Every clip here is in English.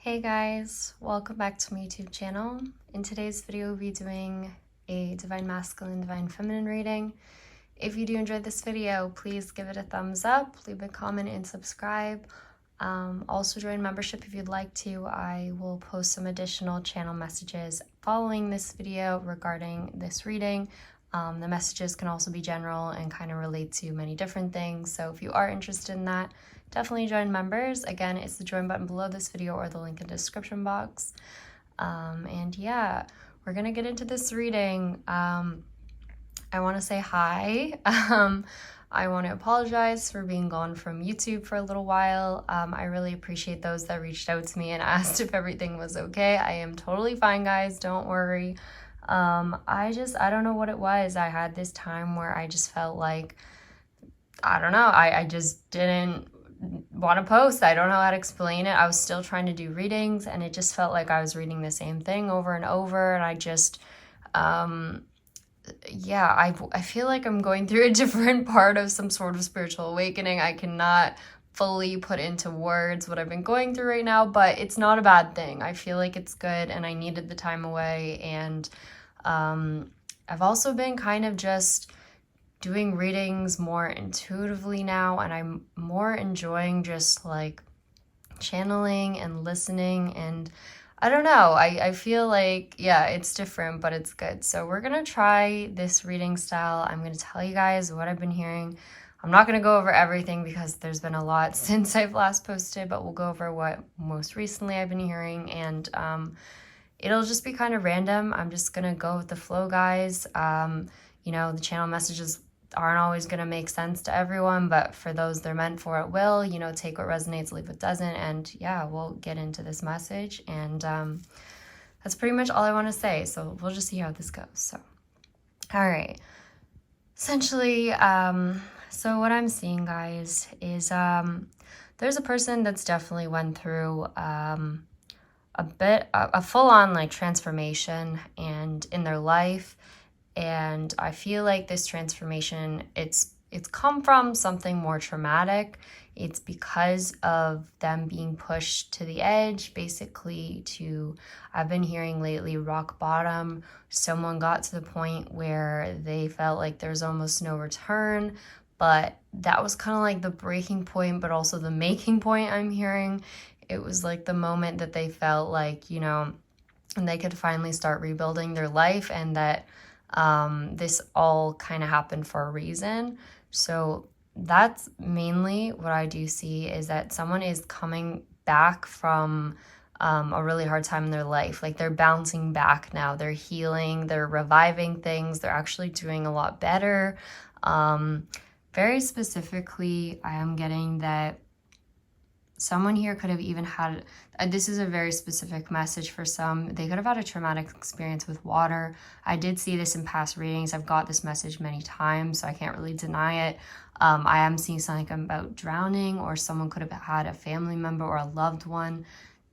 Hey guys, welcome back to my YouTube channel. In today's video, we'll be doing a Divine Masculine, Divine Feminine reading. If you do enjoy this video, please give it a thumbs up, leave a comment, and subscribe. Also join membership if you'd like to. I will post some additional channel messages following this video regarding this reading. The messages can also be general and kind of relate to many different things. So if you are interested in that, definitely join members. Again, it's the join button below this video or the link in the description box. And yeah, we're gonna get into this reading. I want to say hi. I want to apologize for being gone from YouTube for a little while. I really appreciate those that reached out to me and asked if everything was okay. I am totally fine, guys. Don't worry. I don't know what it was. I had this time where I just felt like, I don't know, I just didn't want to post. I don't know how to explain it. I was still trying to do readings and it just felt like I was reading the same thing over and over, and I just yeah, I feel like I'm going through a different part of some sort of spiritual awakening. I cannot fully put into words what I've been going through right now, but it's not a bad thing. I feel like it's good and I needed the time away. And I've also been kind of just doing readings more intuitively now, and I'm more enjoying just like channeling and listening, and I don't know, I feel like, yeah, it's different, but it's good. So we're gonna try this reading style. I'm gonna tell you guys what I've been hearing. I'm not gonna go over everything because there's been a lot since I've last posted, but we'll go over what most recently I've been hearing, and it'll just be kind of random. I'm just gonna go with the flow, guys. You know, the channel messages aren't always going to make sense to everyone, but for those they're meant for, it will. You know, take what resonates, leave what doesn't. And yeah, we'll get into this message, and that's pretty much all I want to say. So we'll just see how this goes. So all right, essentially, so what I'm seeing, guys, is there's a person that's definitely went through a full-on like transformation and in their life. And I feel like this transformation, it's come from something more traumatic. It's because of them being pushed to the edge, basically to, I've been hearing lately, rock bottom. Someone got to the point where they felt like there's almost no return, but that was kind of like the breaking point, but also the making point I'm hearing. It was like the moment that they felt like, you know, and they could finally start rebuilding their life, and that this all kind of happened for a reason. So that's mainly what I do see, is that someone is coming back from a really hard time in their life. Like they're bouncing back now, they're healing, they're reviving things, they're actually doing a lot better. Very specifically, I am getting that someone here could have even had, this is a very specific message for some, they could have had a traumatic experience with water. I did see this in past readings. I've got this message many times, so I can't really deny it. I am seeing something about drowning, or someone could have had a family member or a loved one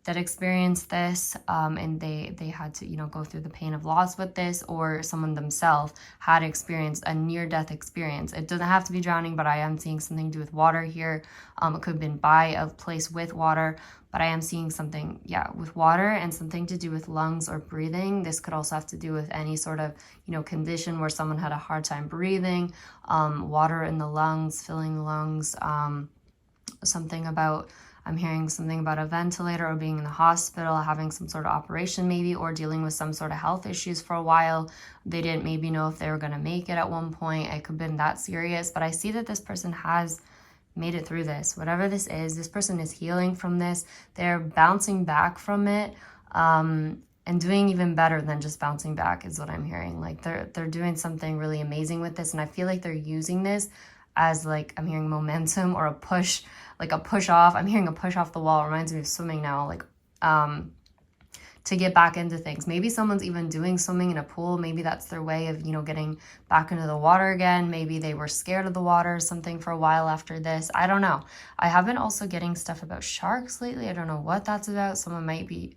that experienced this, and they had to, you know, go through the pain of loss with this, or someone themselves had experienced a near-death experience. It doesn't have to be drowning, but I am seeing something to do with water here. It could have been by a place with water, but I am seeing something, yeah, with water, and something to do with lungs or breathing. This could also have to do with any sort of, you know, condition where someone had a hard time breathing, water in the lungs, filling the lungs, something about, I'm hearing something about a ventilator, or being in the hospital, having some sort of operation maybe, or dealing with some sort of health issues for a while. They didn't maybe know if they were going to make it at one point. It could have been that serious, but I see that this person has made it through this. Whatever this person is healing from this. They're bouncing back from it, and doing even better than just bouncing back is what I'm hearing. Like they're doing something really amazing with this, and I feel like they're using this as, like, I'm hearing momentum or a push, like a push off. I'm hearing a push off the wall. It reminds me of swimming now, like to get back into things. Maybe someone's even doing swimming in a pool. Maybe that's their way of, you know, getting back into the water again. Maybe they were scared of the water or something for a while after this. I don't know. I have been also getting stuff about sharks lately. I don't know what that's about. Someone might be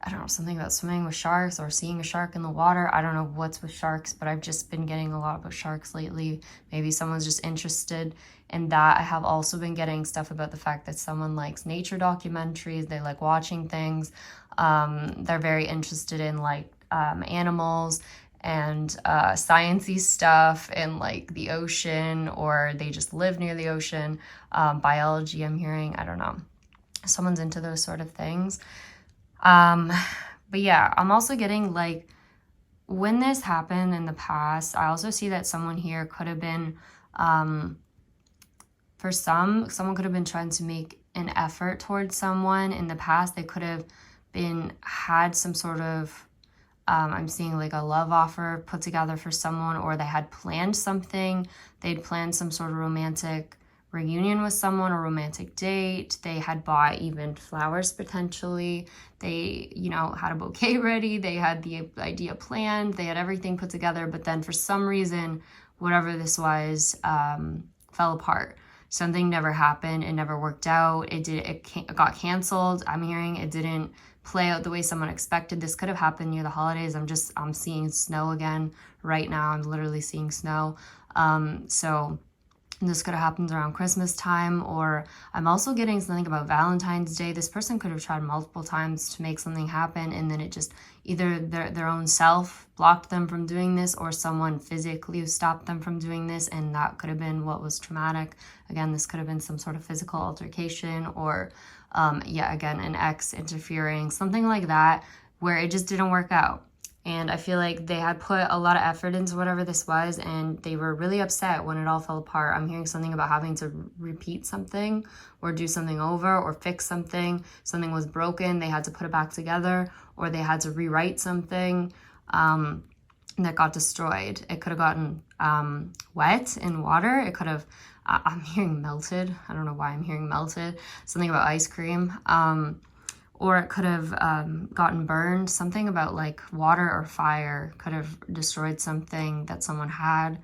I don't know, something about swimming with sharks or seeing a shark in the water. I don't know what's with sharks, but I've just been getting a lot about sharks lately. Maybe someone's just interested in that. I have also been getting stuff about the fact that someone likes nature documentaries. They like watching things. They're very interested in like animals and sciencey stuff and like the ocean, or they just live near the ocean. Biology, I'm hearing, I don't know. Someone's into those sort of things. But yeah, I'm also getting like, when this happened in the past, I also see that someone here could have been, for someone could have been trying to make an effort towards someone in the past. They could have had some sort of, I'm seeing like a love offer put together for someone, or they had planned something. They'd planned some sort of romantic reunion with someone, a romantic date. They had bought even flowers potentially. They, you know, had a bouquet ready. They had the idea planned. They had everything put together, but then for some reason, whatever this was, fell apart. Something never happened. It never worked out. It got canceled. I'm hearing it didn't play out the way someone expected. This could have happened near the holidays. I'm seeing snow again right now. I'm literally seeing snow. So this could have happened around Christmas time, or I'm also getting something about Valentine's Day. This person could have tried multiple times to make something happen, and then it just either their own self blocked them from doing this, or someone physically stopped them from doing this, and that could have been what was traumatic. Again, this could have been some sort of physical altercation, or again, an ex interfering, something like that, where it just didn't work out. And I feel like they had put a lot of effort into whatever this was, and they were really upset when it all fell apart. I'm hearing something about having to repeat something or do something over or fix something. Something was broken. They had to put it back together, or they had to rewrite something that got destroyed. It could have gotten wet in water. It could have, I'm hearing melted. I don't know why I'm hearing melted. Something about ice cream. Or it could have gotten burned. Something about like water or fire could have destroyed something that someone had,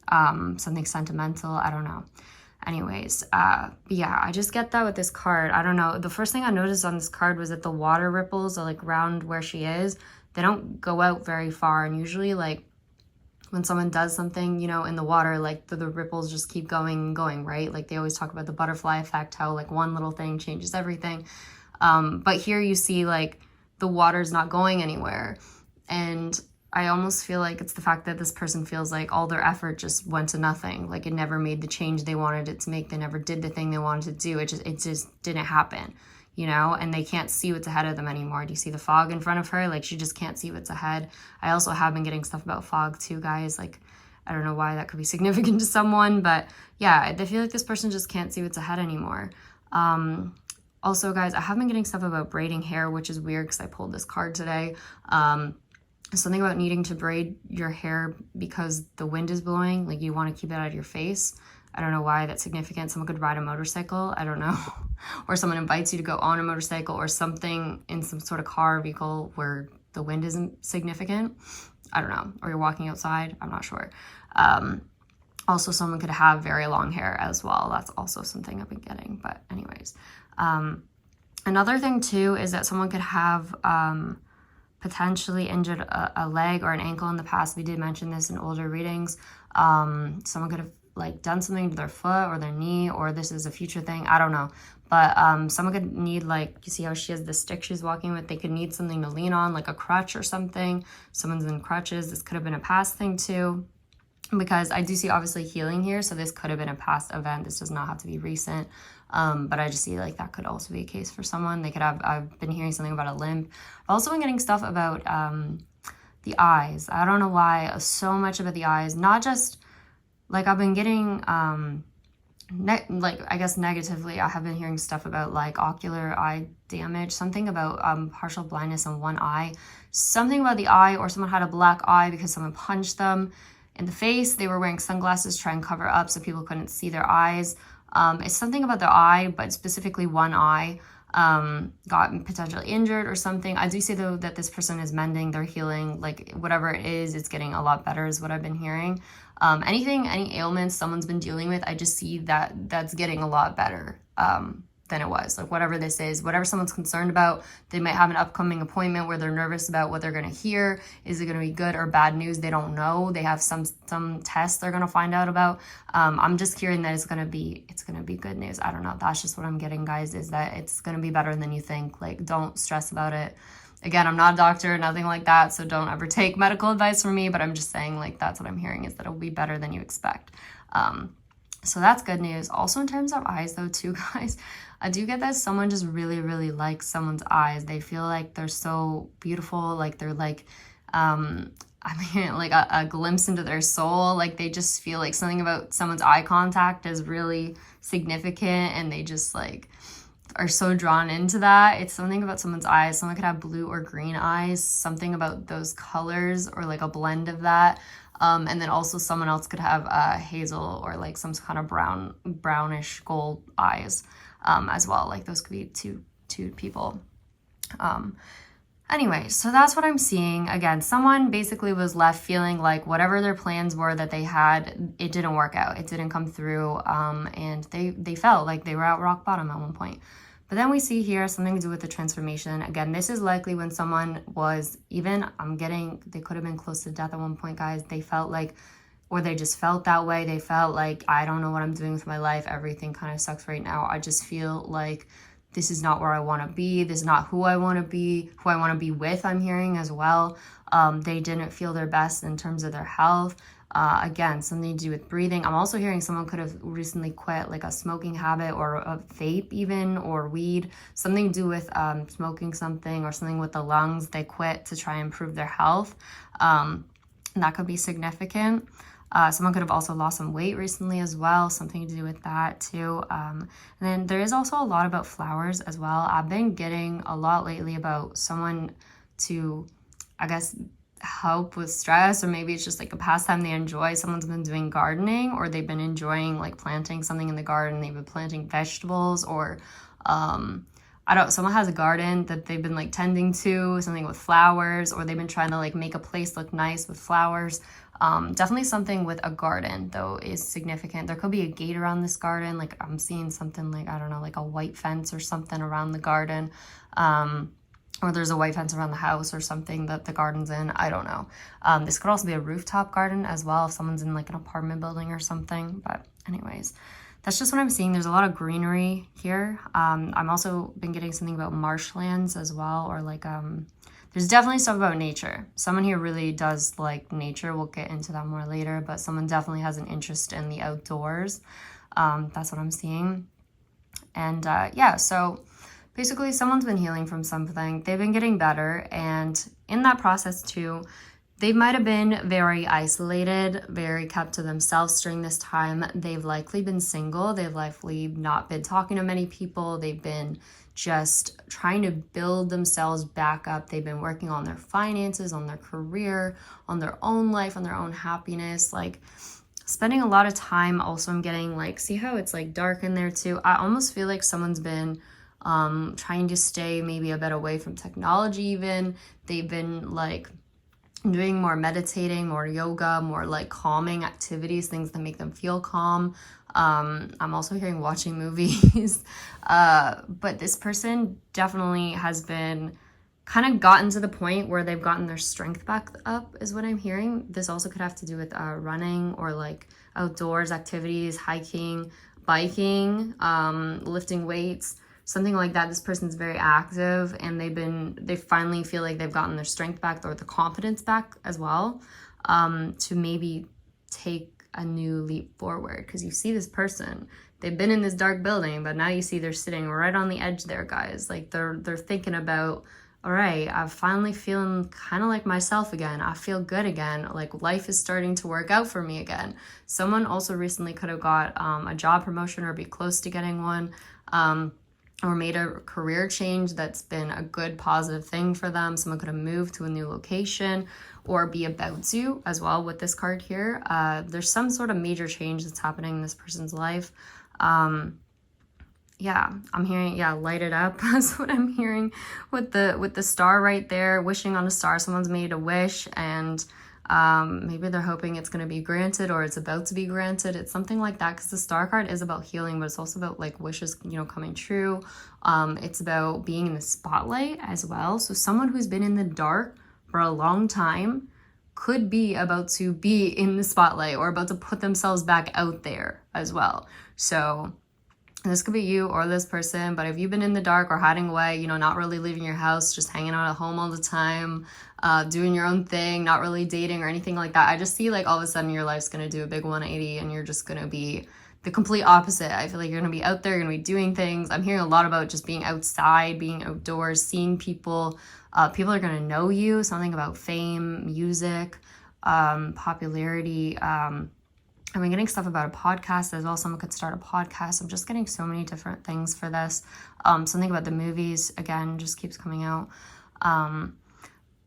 something sentimental, I don't know. Anyways, yeah, I just get that with this card. I don't know. The first thing I noticed on this card was that the water ripples are like around where she is. They don't go out very far. And usually like when someone does something, you know, in the water, like the ripples just keep going and going, right? Like they always talk about the butterfly effect, how like one little thing changes everything. But here you see like the water's not going anywhere. And I almost feel like it's the fact that this person feels like all their effort just went to nothing. Like it never made the change they wanted it to make. They never did the thing they wanted to do. It just didn't happen, you know, and they can't see what's ahead of them anymore. Do you see the fog in front of her? Like she just can't see what's ahead. I also have been getting stuff about fog too, guys. Like, I don't know why that could be significant to someone, but yeah, I feel like this person just can't see what's ahead anymore. Also, guys, I have been getting stuff about braiding hair, which is weird because I pulled this card today. Something about needing to braid your hair because the wind is blowing, like you want to keep it out of your face. I don't know why that's significant. Someone could ride a motorcycle, I don't know. Or someone invites you to go on a motorcycle or something in some sort of car or vehicle where the wind isn't significant. I don't know. Or you're walking outside, I'm not sure. Also, someone could have very long hair as well. That's also something I've been getting, but anyways. Another thing too is that someone could have potentially injured a leg or an ankle in the past. We did mention this in older readings. Someone could have like done something to their foot or their knee, or this is a future thing, I don't know. But someone could need, like, you see how she has the stick she's walking with? They could need something to lean on, like a crutch or something. Someone's in crutches. This could have been a past thing too, because I do see obviously healing here, so this could have been a past event. This does not have to be recent. But I just see like that could also be a case for someone. They could have, I've been hearing something about a limp. I've also been getting stuff about the eyes. I don't know why so much about the eyes. Not just, like I've been getting, like I guess negatively, I have been hearing stuff about like ocular eye damage. Something about partial blindness in one eye. Something about the eye, or someone had a black eye because someone punched them in the face. They were wearing sunglasses to try and cover up so people couldn't see their eyes. It's something about their eye, but specifically one eye got potentially injured or something. I do see though that this person is mending, they're healing, like whatever it is, it's getting a lot better is what I've been hearing. Any ailments someone's been dealing with, I just see that that's getting a lot better. than it was. Like whatever this is, whatever someone's concerned about, they might have an upcoming appointment where they're nervous about what they're going to hear. Is it going to be good or bad news? They don't know. They have some tests they're going to find out about. I'm just hearing that it's going to be good news. I don't know. That's just what I'm getting, guys, is that it's going to be better than you think. Like, don't stress about it. Again, I'm not a doctor, nothing like that, so don't ever take medical advice from me, but I'm just saying, like, that's what I'm hearing, is that it'll be better than you expect. So that's good news. Also, in terms of eyes, though, too, guys, I do get that someone just really, really likes someone's eyes. They feel like they're so beautiful, like they're like, like a glimpse into their soul. Like they just feel like something about someone's eye contact is really significant, and they just like are so drawn into that. It's something about someone's eyes. Someone could have blue or green eyes, something about those colors or like a blend of that. And then also someone else could have hazel or like some kind of brownish gold eyes as well. Like those could be two people. Anyway, so that's what I'm seeing. Again, someone basically was left feeling like whatever their plans were that they had, it didn't work out. It didn't come through, and they felt like they were at rock bottom at one point. But then we see here something to do with the transformation. Again, this is likely when someone was even, they could have been close to death at one point, guys. They felt like, or they just felt that way. They felt like, I don't know what I'm doing with my life. Everything kind of sucks right now. I just feel like this is not where I want to be. This is not who I want to be, who I want to be with, I'm hearing as well. They didn't feel their best in terms of their health. Again, something to do with breathing. I'm also hearing someone could have recently quit like a smoking habit or a vape even, or weed, something to do with smoking something or something with the lungs. They quit to try and improve their health. And that could be significant. Someone could have also lost some weight recently as well, something to do with that too. And then there is also a lot about flowers as well. I've been getting a lot lately about someone to, I guess, help with stress, or maybe it's just like a pastime they enjoy. Someone's been doing gardening, or they've been enjoying like planting something in the garden. They've been planting vegetables, or someone has a garden that they've been like tending to, something with flowers, or they've been trying to like make a place look nice with flowers. Definitely something with a garden though is significant. There could be a gate around this garden. Like I'm seeing something like, I don't know, like a white fence or something around the garden. Or there's a white fence around the house or something that the garden's in. I don't know. This could also be a rooftop garden as well if someone's in like an apartment building or something. But anyways, that's just what I'm seeing. There's a lot of greenery here. I'm also been getting something about marshlands as well, or like there's definitely stuff about nature. Someone here really does like nature. We'll get into that more later, but someone definitely has an interest in the outdoors. That's what I'm seeing. And yeah, so basically someone's been healing from something. They've been getting better, and in that process too, they might have been very isolated, very kept to themselves during this time. They've likely been single. They've likely not been talking to many people. They've been just trying to build themselves back up. They've been working on their finances, on their career, on their own life, on their own happiness, like spending a lot of time. Also, I'm getting like, see how it's like dark in there too? I almost feel like someone's been trying to stay maybe a bit away from technology even. They've been like doing more meditating, more yoga, more like calming activities, things that make them feel calm. I'm also hearing watching movies. But this person definitely has been kind of gotten to the point where they've gotten their strength back up is what I'm hearing. This also could have to do with running or like outdoors activities, hiking, biking, lifting weights, something like that. This person's very active, and they finally feel like they've gotten their strength back, or the confidence back as well, to maybe take a new leap forward. Because you see this person, they've been in this dark building, but now you see they're sitting right on the edge there, guys. Like they're thinking about, all right, I'm finally feeling kind of like myself again. I feel good again. Like life is starting to work out for me again. Someone also recently could have got a job promotion or be close to getting one. Or made a career change that's been a good positive thing for them. Someone could have moved to a new location or be about to as well with this card here. There's some sort of major change that's happening in this person's life. Yeah, I'm hearing, light it up. That's what I'm hearing with the star right there, wishing on a star. Someone's made a wish, and Maybe they're hoping it's going to be granted or it's about to be granted. It's something like that, because the Star card is about healing, but it's also about like wishes, coming true. It's about being in the spotlight as well. So someone who's been in the dark for a long time could be about to be in the spotlight or about to put themselves back out there as well. So this could be you or this person, but if you've been in the dark or hiding away, not really leaving your house, just hanging out at home all the time, doing your own thing, not really dating or anything like that, I just see like all of a sudden your life's going to do a big 180 and you're just going to be the complete opposite. I feel like you're going to be out there, you're going to be doing things. I'm hearing a lot about just being outside, being outdoors, seeing people. People are going to know you, something about fame, music, popularity. I'm getting stuff about a podcast as well. Someone could start a podcast. I'm just getting so many different things for this. Something about the movies, again, just keeps coming out. But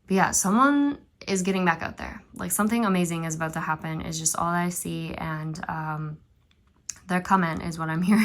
yeah, someone is getting back out there. Like something amazing is about to happen is just all I see. And they're coming is what I'm hearing.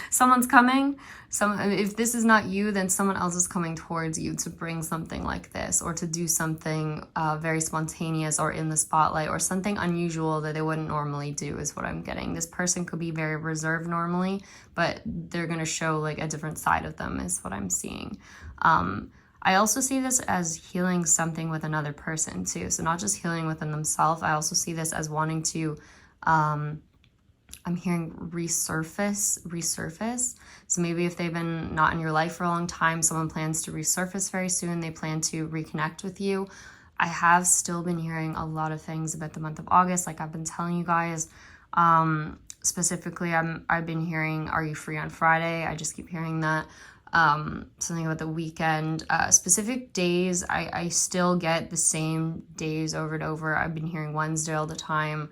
Someone's coming. If this is not you, then someone else is coming towards you to bring something like this or to do something very spontaneous or in the spotlight or something unusual that they wouldn't normally do is what I'm getting. This person could be very reserved normally, but they're going to show like a different side of them is what I'm seeing. I also see this as healing something with another person too. So not just healing within themselves. I also see this as wanting to I'm hearing resurface. So maybe if they've been not in your life for a long time, someone plans to resurface very soon. They plan to reconnect with you. I have still been hearing a lot of things about the month of August, like I've been telling you guys. Specifically, I've been hearing, are you free on Friday? I just keep hearing that. Something about the weekend. Specific days, I still get the same days over and over. I've been hearing Wednesday all the time.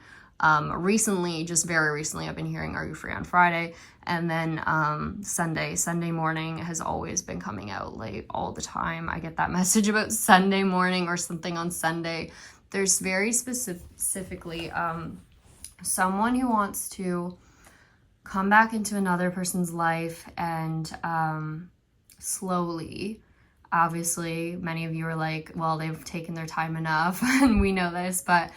Recently, just very recently, I've been hearing, are you free on Friday? And then Sunday morning has always been coming out like all the time. I get that message about Sunday morning or something on Sunday. There's very specifically someone who wants to come back into another person's life and slowly. Obviously, many of you are like, well, they've taken their time enough and we know this, but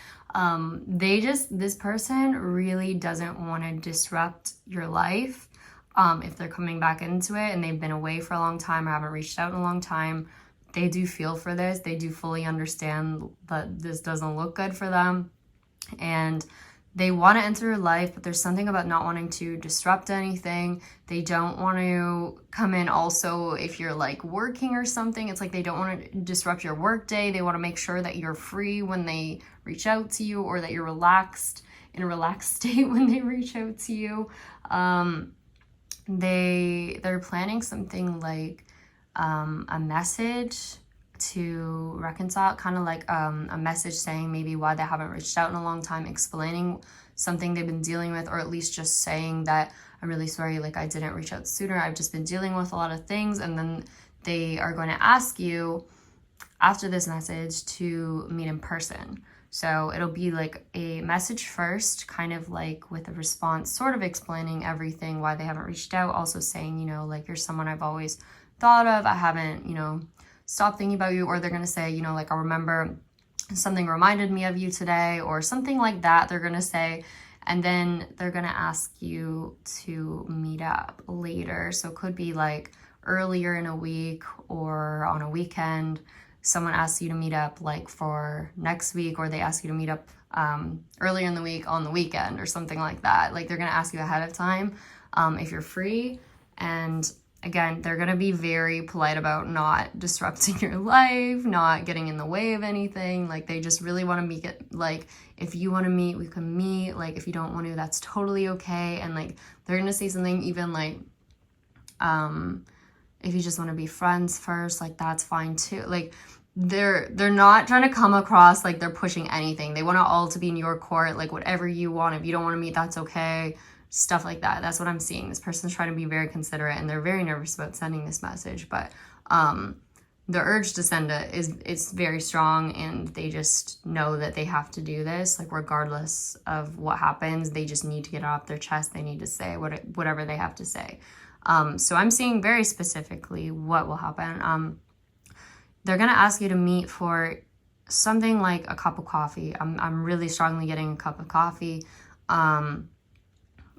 this person really doesn't want to disrupt your life. If they're coming back into it and they've been away for a long time or haven't reached out in a long time, they do feel for this. They do fully understand that this doesn't look good for them. And they want to enter your life, but there's something about not wanting to disrupt anything. They don't want to come in also if you're like working or something. It's like they don't want to disrupt your work day. They want to make sure that you're free when they reach out to you or that you're relaxed, in a relaxed state when they reach out to you. They're planning something like a message to reconcile, kind of like a message saying maybe why they haven't reached out in a long time, explaining something they've been dealing with, or at least just saying that I'm really sorry, like I didn't reach out sooner, I've just been dealing with a lot of things. And then they are going to ask you after this message to meet in person. So it'll be like a message first, kind of like with a response, sort of explaining everything, why they haven't reached out, also saying, like you're someone I've always thought of, I haven't, stop thinking about you. Or they're going to say, like, I remember something reminded me of you today, or something like that they're going to say. And then they're going to ask you to meet up later. So it could be like earlier in a week or on a weekend. Someone asks you to meet up like for next week, or they ask you to meet up earlier in the week on the weekend or something like that. Like they're going to ask you ahead of time if you're free. And again, they're going to be very polite about not disrupting your life, not getting in the way of anything. Like they just really want to make it like, if you want to meet, we can meet. Like if you don't want to, that's totally okay. And like they're going to say something even like, if you just want to be friends first, like that's fine too. Like they're not trying to come across like they're pushing anything. They want it all to be in your court, like whatever you want. If you don't want to meet, that's okay. Stuff like that. That's what I'm seeing. This person's trying to be very considerate and they're very nervous about sending this message, but the urge to send it is very strong, and they just know that they have to do this, like regardless of what happens. They just need to get it off their chest. They need to say whatever they have to say. So I'm seeing very specifically what will happen. They're going to ask you to meet for something like a cup of coffee. I'm really strongly getting a cup of coffee.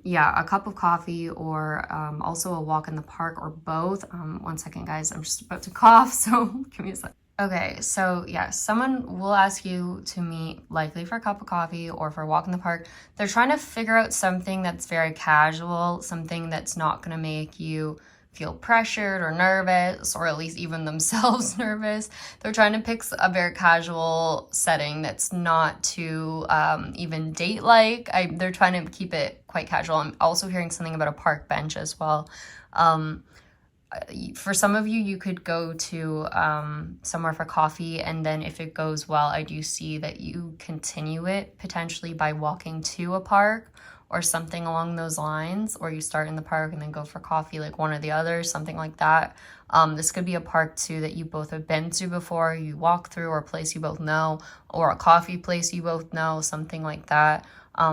Yeah, a cup of coffee, or also a walk in the park, or both. One second, guys, I'm just about to cough, so give me a sec. Okay, so yeah, someone will ask you to meet, likely for a cup of coffee or for a walk in the park. They're trying to figure out something that's very casual, something that's not going to make you feel pressured or nervous, or at least even themselves nervous. They're trying to pick a very casual setting that's not too even date-like. They're trying to keep it quite casual. I'm also hearing something about a park bench as well. For some of you, you could go to somewhere for coffee, and then if it goes well, I do see that you continue it potentially by walking to a park or something along those lines, or you start in the park and then go for coffee, like one or the other, something like that. This could be a park too that you both have been to before, you walk through, or a place you both know, or a coffee place you both know, something like that.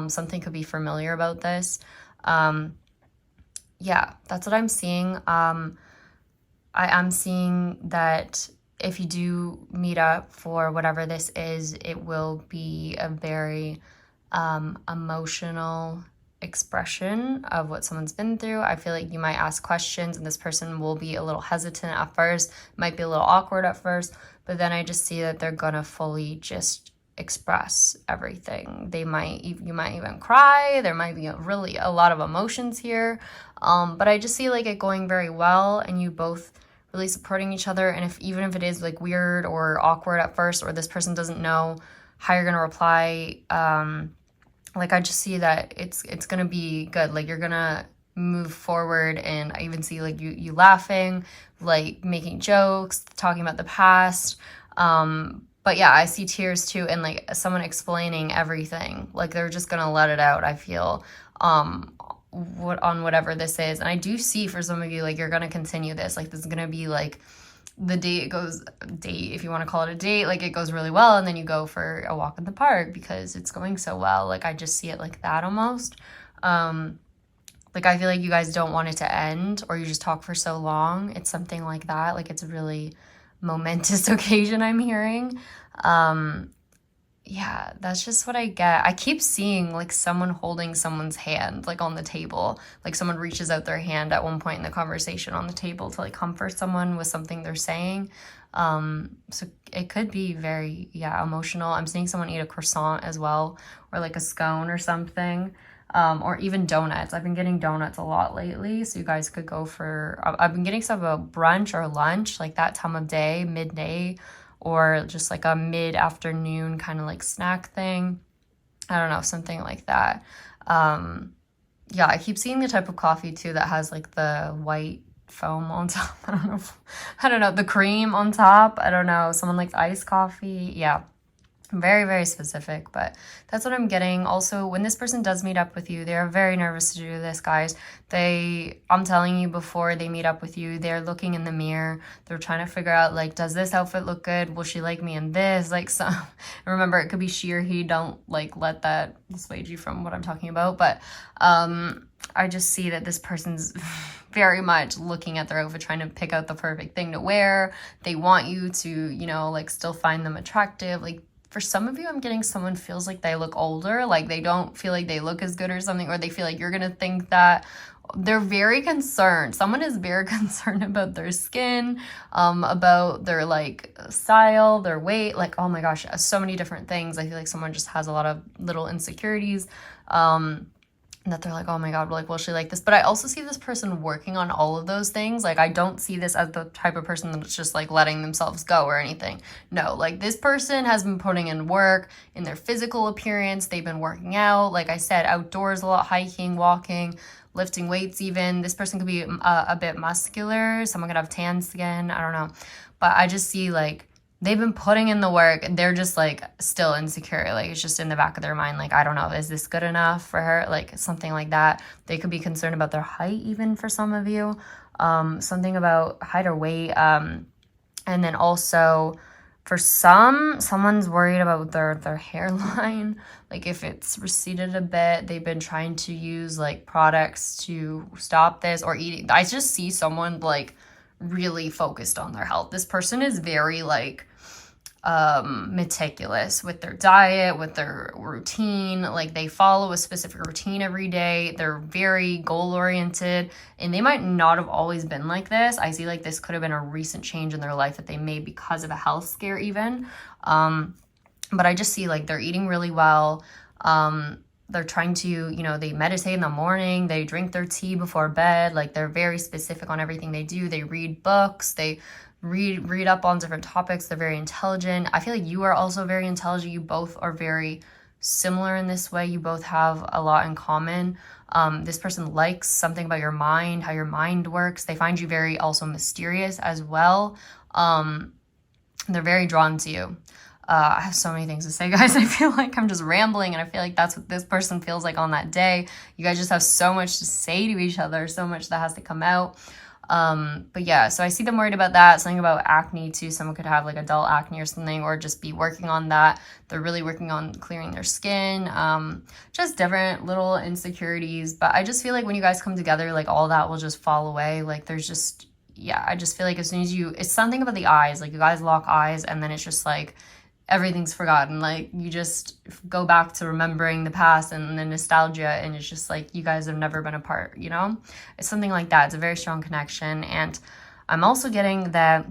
Something could be familiar about this. Yeah, that's what I'm seeing. I am seeing that if you do meet up for whatever this is, it will be a very emotional expression of what someone's been through. I feel like you might ask questions and this person will be a little hesitant at first, might be a little awkward at first, but then I just see that they're gonna fully just express everything. You might even cry. There might be really a lot of emotions here, but I just see like it going very well, and you both really supporting each other. And even if it is like weird or awkward at first, or this person doesn't know how you're gonna reply, like I just see that it's gonna be good. Like you're gonna move forward, and I even see like you laughing, like making jokes, talking about the past. But yeah, I see tears too, and like someone explaining everything. Like they're just gonna let it out, I feel, on whatever this is. And I do see for some of you, like you're gonna continue this. Like this is gonna be like the date, if you want to call it a date, like it goes really well, and then you go for a walk in the park because it's going so well. Like I just see it like that almost. Like I feel like you guys don't want it to end, or you just talk for so long. It's something like that. Like it's a really momentous occasion, I'm hearing. Yeah, that's just what I get. I keep seeing like someone holding someone's hand like on the table. Like someone reaches out their hand at one point in the conversation on the table to like comfort someone with something they're saying. So it could be very, yeah, emotional. I'm seeing someone eat a croissant as well, or like a scone or something. Or even donuts. I've been getting donuts a lot lately, so you guys could go for, I've been getting some of a brunch or lunch, like that time of day, midday, or just like a mid-afternoon kind of like snack thing. I don't know, something like that. Yeah, I keep seeing the type of coffee too that has like the white foam on top. I don't know, the cream on top. I don't know, someone likes iced coffee. Yeah. Very, very specific, but that's what I'm getting. Also, when this person does meet up with you, they're very nervous to do this, guys. I'm telling you, before they meet up with you, they're looking in the mirror. They're trying to figure out, like, does this outfit look good? Will she like me in this? Like, so remember, it could be she or he. Don't, like, let that dissuade you from what I'm talking about. But I just see that this person's very much looking at their outfit, trying to pick out the perfect thing to wear. They want you to, you know, like, still find them attractive. Like, for some of you, I'm getting someone feels like they look older, like they don't feel like they look as good or something, or they feel like you're gonna think that. They're very concerned. Someone is very concerned about their skin, about their like style, their weight, like, oh my gosh, so many different things. I feel like someone just has a lot of little insecurities. That they're like, oh my God, like, will she like this? But I also see this person working on all of those things. Like, I don't see this as the type of person that's just like letting themselves go or anything. No, like this person has been putting in work in their physical appearance. They've been working out, like I said, outdoors a lot, hiking, walking, lifting weights even. This person could be a bit muscular. Someone could have tan skin. I don't know. But I just see like, they've been putting in the work, and they're just like still insecure. Like it's just in the back of their mind. Like, I don't know, is this good enough for her? Like something like that. They could be concerned about their height even for some of you. Something about height or weight. And then also for someone's worried about their hairline. Like if it's receded a bit, they've been trying to use like products to stop this, or eating. I just see someone like really focused on their health. This person is very like meticulous with their diet, with their routine. Like they follow a specific routine every day. They're very goal oriented, and they might not have always been like this. I see like this could have been a recent change in their life that they made because of a health scare even. But I just see like they're eating really well. They're trying to, you know, they meditate in the morning, they drink their tea before bed. Like they're very specific on everything they do. They read books, they read up on different topics. They're very intelligent. I feel like you are also very intelligent. You both are very similar in this way. You both have a lot in common. This person likes something about your mind, how your mind works. They find you very also mysterious as well. They're very drawn to you. I have so many things to say, guys. I feel like I'm just rambling, and I feel like that's what this person feels like on that day. You guys just have so much to say to each other, so much that has to come out. But yeah, so I see them worried about that, something about acne too. Someone could have like adult acne or something, or just be working on that. They're really working on clearing their skin, just different little insecurities. But I just feel like when you guys come together, like all that will just fall away. Like there's just, yeah, I just feel like as soon as it's something about the eyes, like you guys lock eyes and then it's just like, everything's forgotten. Like you just go back to remembering the past and the nostalgia, and it's just like you guys have never been apart, you know? It's something like that. It's a very strong connection. And I'm also getting that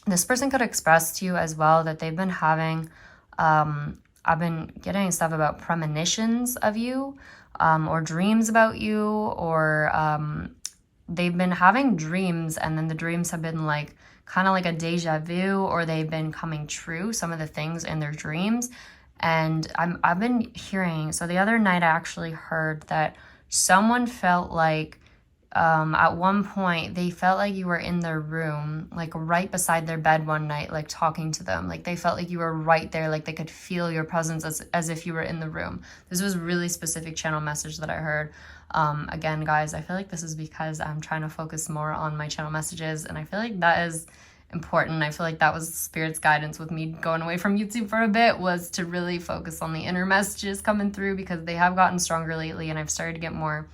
this person could express to you as well that they've been having, I've been getting stuff about premonitions of you, or dreams about you, or they've been having dreams, and then the dreams have been like kind of like a deja vu, or they've been coming true, some of the things in their dreams. And I've been hearing, so the other night I actually heard that someone felt like at one point they felt like you were in their room, like right beside their bed one night, like talking to them. Like they felt like you were right there, like they could feel your presence as if you were in the room. This was a really specific channel message that I heard. Again, guys, I feel like this is because I'm trying to focus more on my channel messages, and I feel like that is important. I feel like that was Spirit's guidance with me going away from YouTube for a bit, was to really focus on the inner messages coming through, because they have gotten stronger lately, and I've started to get more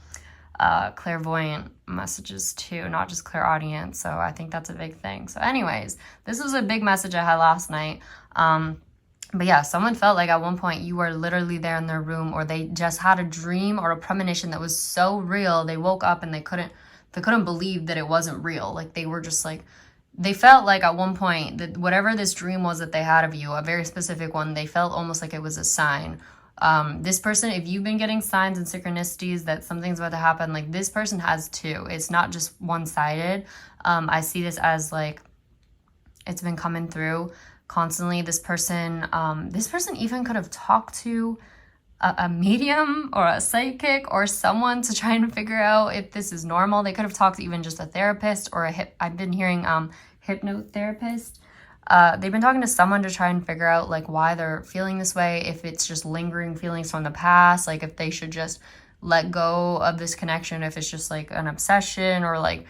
clairvoyant messages too, not just clairaudient. So I think that's a big thing. So anyways, this was a big message I had last night. But yeah, someone felt like at one point you were literally there in their room, or they just had a dream or a premonition that was so real. They woke up and they couldn't believe that it wasn't real. Like they were just like, they felt like at one point that whatever this dream was that they had of you, a very specific one, they felt almost like it was a sign. This person, if you've been getting signs and synchronicities that something's about to happen, like this person has too. It's not just one-sided. I see this as like, it's been coming through constantly. This person even could have talked to a medium or a psychic or someone to try and figure out if this is normal. They could have talked to even just a therapist or I've been hearing hypnotherapist. They've been talking to someone to try and figure out like why they're feeling this way, if it's just lingering feelings from the past, like if they should just let go of this connection, if it's just like an obsession, or like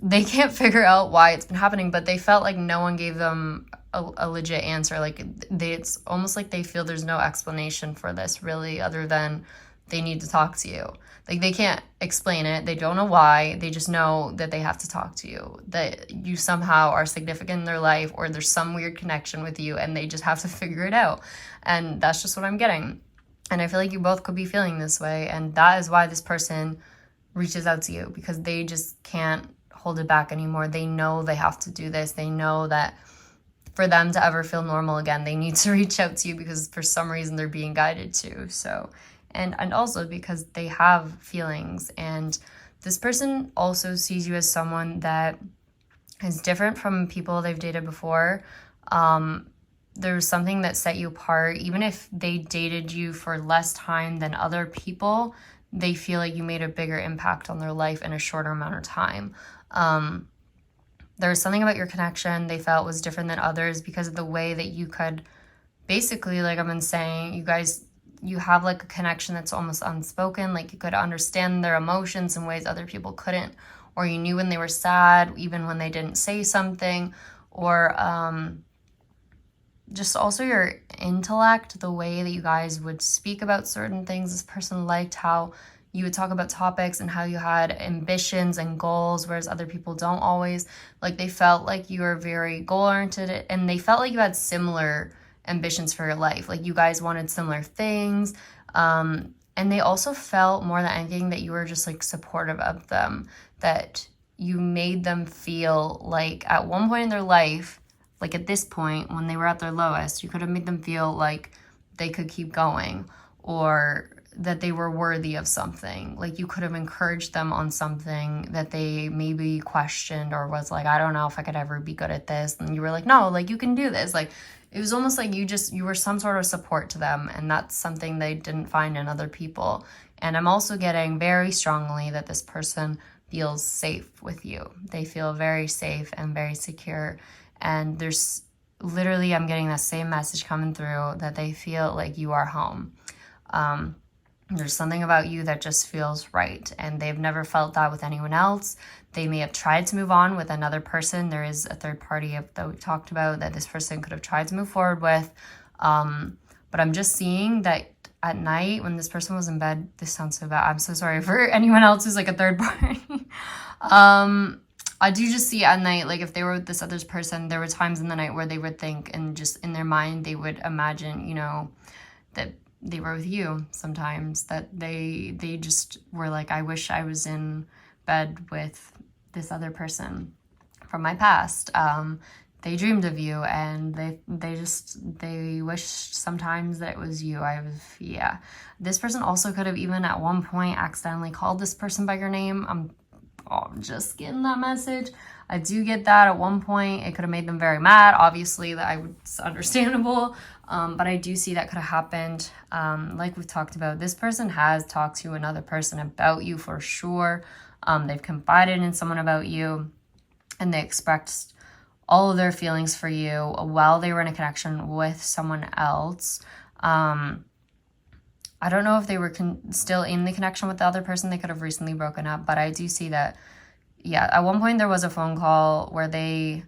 they can't figure out why it's been happening, but they felt like no one gave them a legit answer. Like it's almost like they feel there's no explanation for this really, other than they need to talk to you. Like they can't explain it. They don't know why. They just know that they have to talk to you, that you somehow are significant in their life, or there's some weird connection with you, and they just have to figure it out. And that's just what I'm getting. And I feel like you both could be feeling this way. And that is why this person reaches out to you, because they just can't hold it back anymore. They know they have to do this. They know that for them to ever feel normal again, they need to reach out to you, because for some reason they're being guided to. So, and also because they have feelings, and this person also sees you as someone that is different from people they've dated before. There's something that set you apart. Even if they dated you for less time than other people, they feel like you made a bigger impact on their life in a shorter amount of time. There was something about your connection they felt was different than others, because of the way that you could basically, like I've been saying, you have like a connection that's almost unspoken. Like you could understand their emotions in ways other people couldn't, or you knew when they were sad, even when they didn't say something, or just also your intellect, the way that you guys would speak about certain things. This person liked how you would talk about topics and how you had ambitions and goals, whereas other people don't always. Like, they felt like you were very goal-oriented, and they felt like you had similar ambitions for your life. Like, you guys wanted similar things. And they also felt more than anything that you were just like supportive of them, that you made them feel like at one point in their life, like at this point when they were at their lowest, you could have made them feel like they could keep going, or that they were worthy of something. Like, you could have encouraged them on something that they maybe questioned or was like, I don't know if I could ever be good at this. And you were like, no, like, you can do this. Like, it was almost like you were some sort of support to them, and that's something they didn't find in other people. And I'm also getting very strongly that this person feels safe with you. They feel very safe and very secure. And there's literally, I'm getting that same message coming through, that they feel like you are home. There's something about you that just feels right, and they've never felt that with anyone else. They may have tried to move on with another person. There is a third party that we talked about that this person could have tried to move forward with. But I'm just seeing that at night when this person was in bed, this sounds so bad. I'm so sorry for anyone else who's like a third party. I do just see at night, like if they were with this other person, there were times in the night where they would think, and just in their mind, they would imagine, you know, that they were with you sometimes, that they just were like, I wish I was in bed with this other person from my past. They dreamed of you, and they wished sometimes that it was you. Yeah. This person also could have even at one point accidentally called this person by your name. I'm just getting that message. I do get that at one point. It could have made them very mad. Obviously, it's understandable. But I do see that could have happened. Like we've talked about, this person has talked to another person about you for sure. They've confided in someone about you, and they expressed all of their feelings for you while they were in a connection with someone else. I don't know if they were still in the connection with the other person. They could have recently broken up, but I do see that, yeah, at one point there was a phone call where they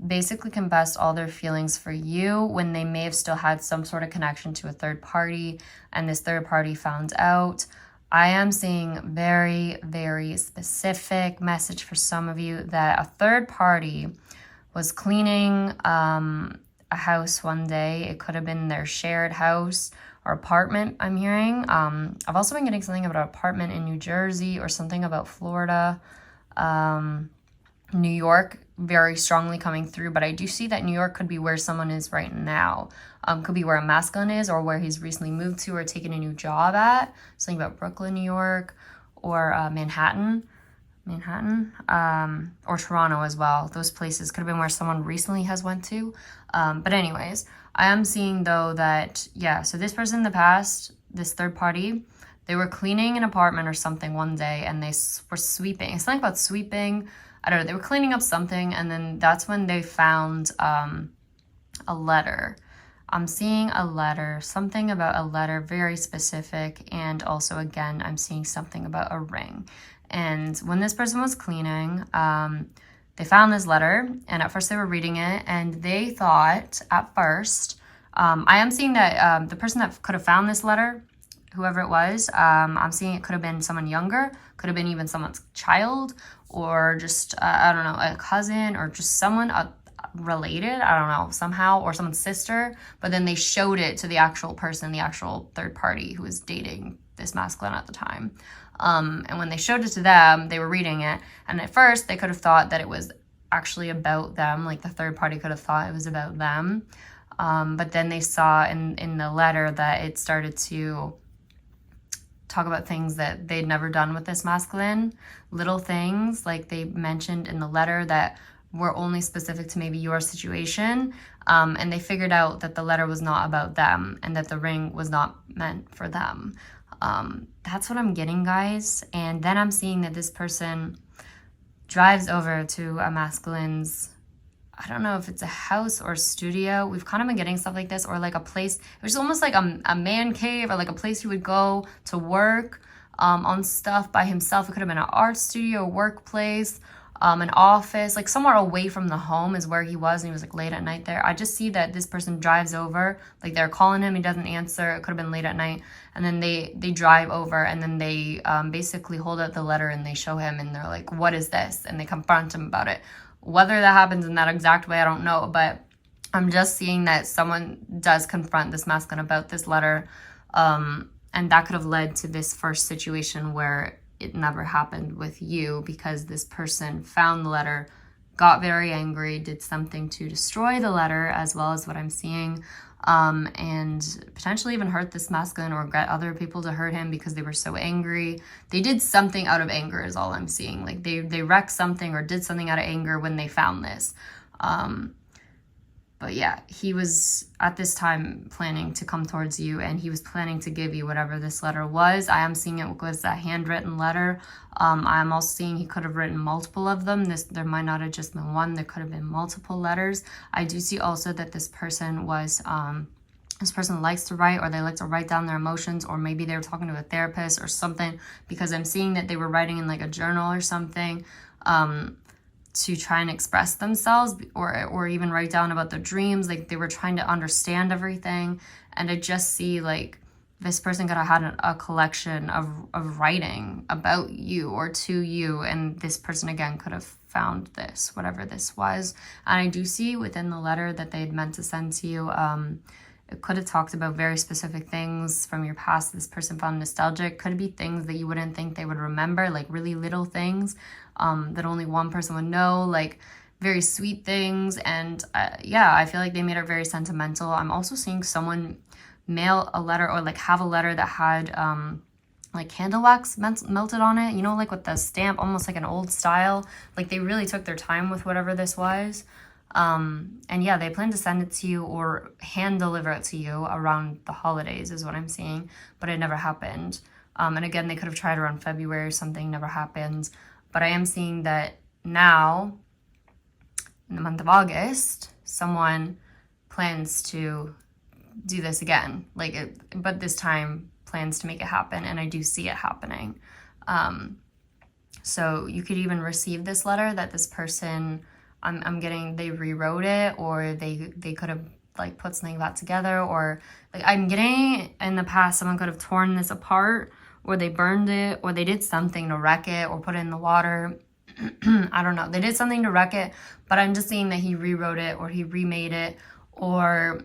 basically confessed all their feelings for you when they may have still had some sort of connection to a third party, and this third party found out. I am seeing very, very specific message for some of you that a third party was cleaning a house one day. It could have been their shared house or apartment, I'm hearing. I've also been getting something about an apartment in New Jersey or something about Florida. New York very strongly coming through, but I do see that New York could be where someone is right now. Could be where a masculine is, or where he's recently moved to or taken a new job at. Something about Brooklyn, New York, or Manhattan, or Toronto as well. Those places could have been where someone recently has went to. But anyways, I am seeing though that, yeah, so this person in the past, this third party, they were cleaning an apartment or something one day, and they were sweeping. It's something about sweeping. I don't know. They were cleaning up something, and then that's when they found a letter. I'm seeing a letter, something about a letter, very specific. And also, again, I'm seeing something about a ring. And when this person was cleaning, they found this letter, and at first they were reading it, and they thought at first, I am seeing that the person that could have found this letter, whoever it was, I'm seeing it could have been someone younger, could have been even someone's child, or just, I don't know, a cousin, or just someone related, I don't know, somehow, or someone's sister. But then they showed it to the actual person, the actual third party who was dating this masculine at the time. And when they showed it to them, they were reading it. And at first, they could have thought that it was actually about them. Like, the third party could have thought it was about them. But then they saw in the letter that it started to talk about things that they'd never done with this masculine. Little things, like they mentioned in the letter, that were only specific to maybe your situation. And they figured out that the letter was not about them, and that the ring was not meant for them. That's what I'm getting, guys. And then I'm seeing that this person drives over to a masculine's, I don't know if it's a house or studio. We've kind of been getting stuff like this, or like a place. It was almost like a man cave, or like a place he would go to work on stuff by himself. It could have been an art studio, workplace. an office, like somewhere away from the home is where he was, and he was like late at night there. I just see that this person drives over, like they're calling him, he doesn't answer, it could have been late at night, and then they drive over, and then they basically hold out the letter and they show him, and they're like, what is this? And they confront him about it. Whether that happens in that exact way, I don't know, but I'm just seeing that someone does confront this masculine about this letter, and that could have led to this first situation where it never happened with you, because this person found the letter, got very angry, did something to destroy the letter, as well as what I'm seeing, and potentially even hurt this masculine or get other people to hurt him because they were so angry. They did something out of anger is all I'm seeing. Like they wrecked something or did something out of anger when they found this. But yeah, he was at this time planning to come towards you, and he was planning to give you whatever this letter was. I am seeing it was a handwritten letter. I am also seeing he could have written multiple of them. There might not have just been one. There could have been multiple letters. I do see also that this person was, this person likes to write, or they like to write down their emotions, or maybe they were talking to a therapist or something, because I'm seeing that they were writing in like a journal or something. To try and express themselves, or even write down about their dreams. Like they were trying to understand everything. And I just see like this person could have had a collection of writing about you or to you, and this person again could have found this, whatever this was. And I do see within the letter that they had meant to send to you, it could have talked about very specific things from your past this person found nostalgic. Could be things that you wouldn't think they would remember, like really little things that only one person would know, like very sweet things. And yeah, I feel like they made it very sentimental. I'm also seeing someone mail a letter, or like have a letter that had like candle wax melted on it, you know, like with the stamp, almost like an old style. Like they really took their time with whatever this was. And yeah, they plan to send it to you or hand deliver it to you around the holidays is what I'm seeing, but it never happened. And again, they could have tried around February or something, never happened. But I am seeing that now, in the month of August, someone plans to do this again, but this time plans to make it happen, and I do see it happening. So you could even receive this letter that this person, I'm getting, they rewrote it, or they could have like put something back together, or like I'm getting in the past someone could have torn this apart, or they burned it, or they did something to wreck it, or put it in the water. I don't know. They did something to wreck it, but I'm just seeing that he rewrote it, or he remade it, or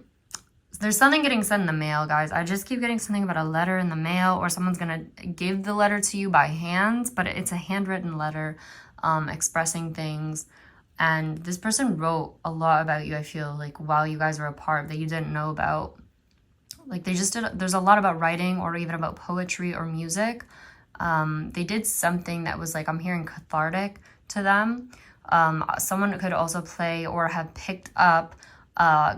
there's something getting sent in the mail, guys. I just keep getting something about a letter in the mail, or someone's gonna give the letter to you by hand, but it's a handwritten letter expressing things. And this person wrote a lot about you, I feel like, while you guys were apart that you didn't know about. Like they just did, there's a lot about writing, or even about poetry or music. They did something that was like, I'm hearing cathartic to them. Someone could also play or have picked up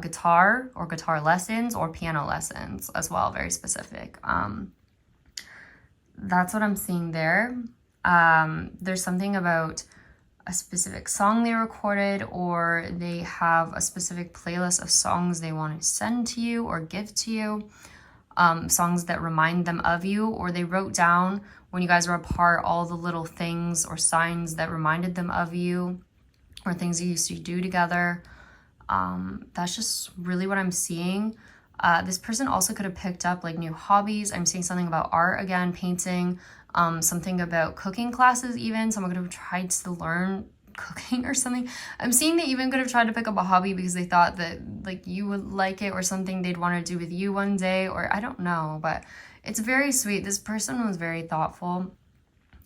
guitar, or guitar lessons, or piano lessons as well, very specific. That's what I'm seeing there. There's something about a specific song they recorded, or they have a specific playlist of songs they want to send to you or give to you, songs that remind them of you, or they wrote down when you guys were apart all the little things or signs that reminded them of you, or things you used to do together. That's just really what I'm seeing. This person also could have picked up like new hobbies. I'm seeing something about art again, painting, something about cooking classes even. Someone could have tried to learn cooking or something. I'm seeing they even could have tried to pick up a hobby because they thought that like you would like it, or something they'd want to do with you one day, or I don't know, but it's very sweet. This person was very thoughtful